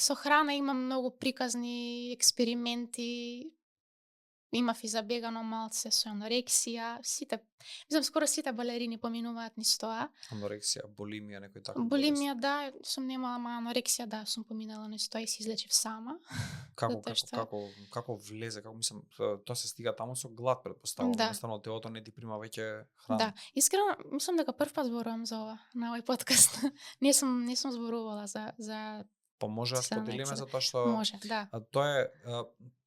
со храна има многу приказни експерименти. Имав и забегано малце со анорексија. Мислам, скоро сите балерини поминуваат низ тоа. Анорексија, булимија, некој таква Булимија, да, сум немала, ама анорексија, да, сум поминала низ тоа и се излечив сама. Како влезе, како мислам, тоа се стига таму со глад, претпоставувам. Да. Едноставно телото не ти прима веќе храна. Да, искрено мислам дека прв пат зборувам за ова на овој подкаст. не сум зборувала за Па може да споделиме за тоа што може, да. Тоа е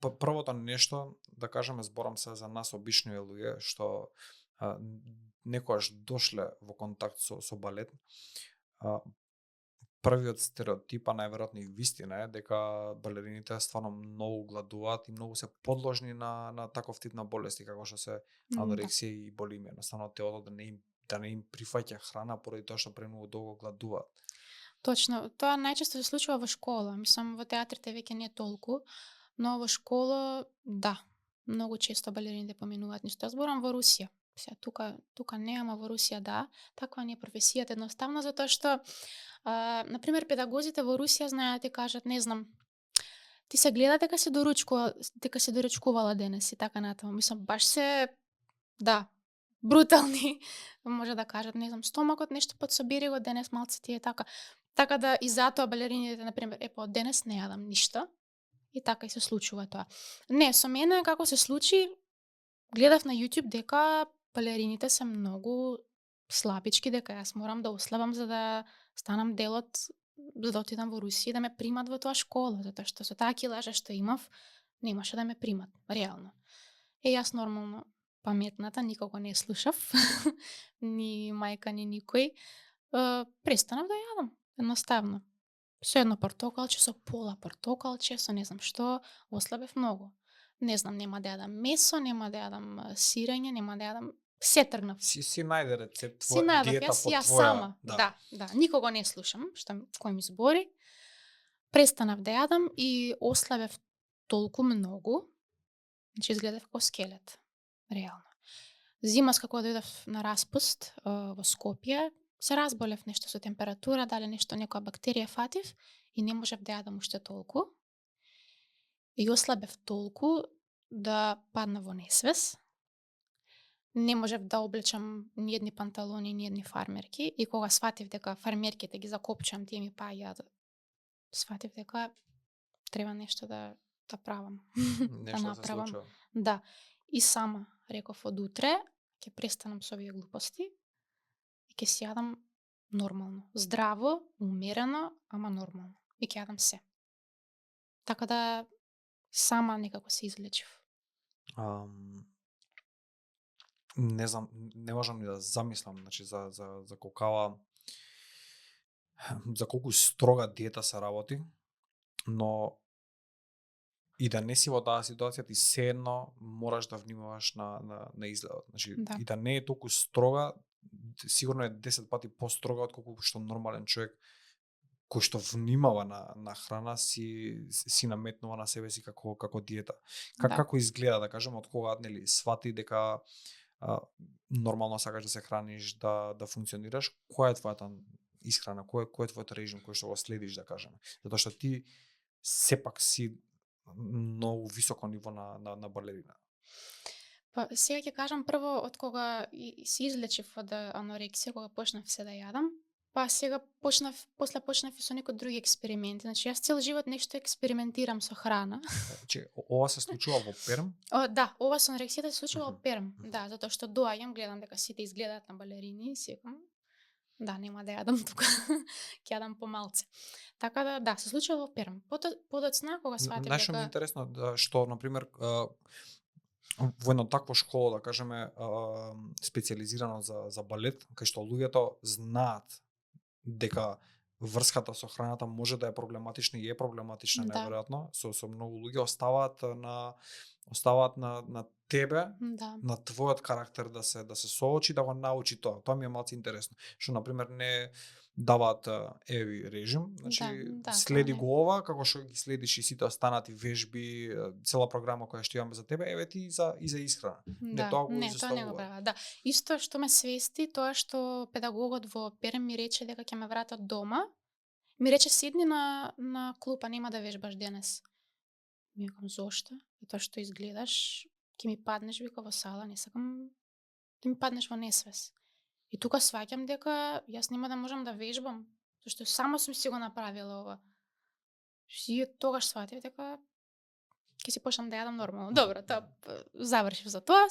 првото нешто, да кажеме, зборам се за нас обични луѓе што некогаш дошле во контакт со балет. Првиот стереотип, а најверојатно и вистина е дека балерините стварно многу гладуваат и многу се подложни на таков тип на болести како што се анорексија и булимија. Едноставно телото да не им прифаќа храна поради тоа што премногу долго гладуваат. Точно, тоа најчесто се случува во школа. Мислам, во театрите веќе не толку, но во школа, да, многу често балерините поминуваат низ тоа. Зборам во Русија. Сега тука не, ама во Русија да. Таква не е професијата едноставно, затоа што например педагозите во Русија знаат да ти кажат, не знам, ти се гледа дека се доручкувала денес и така натаму. Мислам, баш се, да, брутални, може да кажат, не знам, стомакот нешто подсобери го денес, малце ти е така. Така да и затоа балерините, например, од денес не јадам ништо. И така и се случува тоа. Не, со мене како се случи, гледав на YouTube дека балерините се многу слабички, дека јас морам да ослабам за да станам дел од, за да отидам во Русија и да ме примат во тоа школа, затоа што со таа килажа што имав, немаше да ме примат, реално. Јас нормално паметната, никого не слушав, ни мајка, ни никој, престанав да јадам, едноставно. Со едно портокалче, со пола портокалче, со не знам што, ослабев многу. Не знам, нема да јадам месо, нема да јадам сирење, нема да јадам, се тргнав. Си најде рецепт, Си најдов, диета по јас твоја. сама. Да, никого не слушам, кој ми збори. Престанав да јадам и ослабев толку многу, значи изгледав како скелет, реално. Зимас како дојдов на распуст во Скопје, се разболев нешто со температура, дали нешто, некоја бактерија фатив и не можев да јадам уште толку. И ослабев толку да падна во несвес. Не можев да облечам ни едни панталони, ни едни фармерки и кога сватив дека фармерките ги закопчувам, тие ми паѓаат, сватив дека треба нешто да правам. Нешто да се случува. Да. И сама реков од утре ќе престанам со овие глупости и ќе си јадам нормално, здраво, умерено, ама нормално. И ќе јадам се. Така да сама некако се излечив. Не знам, не можам ни да замислам, значи за колку строга диета се работи, но и да не си во таа ситуација, ти сеедно мораш да внимаваш на изгледот. Значи, да. И да не е толку строга, сигурно е 10 пати построга од колку што нормален човек кој што внимава на храна си наметнува на себе си како диета. Како изгледа, да кажем, од кога нели свати дека нормално сакаш да се храниш, да функционираш, која е твојата исхрана, кој е твојот режим кој што го следиш, да кажеме. Затоа што ти сепак си многу високо ниво на балерина. Па сега ќе кажам прво од кога се излечив од анорексија, кога почнав се да јадам, па сега после почнав и со некои други експерименти. Значи јас цел живот нешто експериментирам со храна. Значи ова се случува во Перм? Да, ова со анорексијата се случува во Перм. Да, затоа што доаѓам, гледам дека сите изгледаат на балерини и секам да, нема да јадам тука. Ќе јадам помалце. Така да, се случува во Перм. Подоцна кога сватив дека... Знаеш, ми е интересно што, например, во едно такво школа, да кажеме, специјализирано за балет, кај што луѓето знаат дека врската со храната може да е проблематична и е проблематична, најверојатно, со многу луѓе оставаат на тебе, на твојот карактер да се соочи, да го научи тоа. Тоа ми е малку интересно. Што например не даваат еви режим, значи следи го ова, како што ги следиш и сите останати вежби, цела програма која што имаме за тебе, еве ти и за исхрана. Тоа не го прават. Да. Исто што ме свести тоа што педагогот во Перм ми рече дека ќе ме вратат дома. Ми рече седни на клупа, нема да вежбаш денес. Ми викам зошто? Тоа што изгледаш, ќе ми паднеш вика во сала, не сакам да ми паднеш во несвес. И тука сваќам дека јас нема да можам да вежбам, зашто само сум си го направила ова. И тогаш сватив дека ќе си почнам да јадам нормално. Добро, тоа завршив за тоа.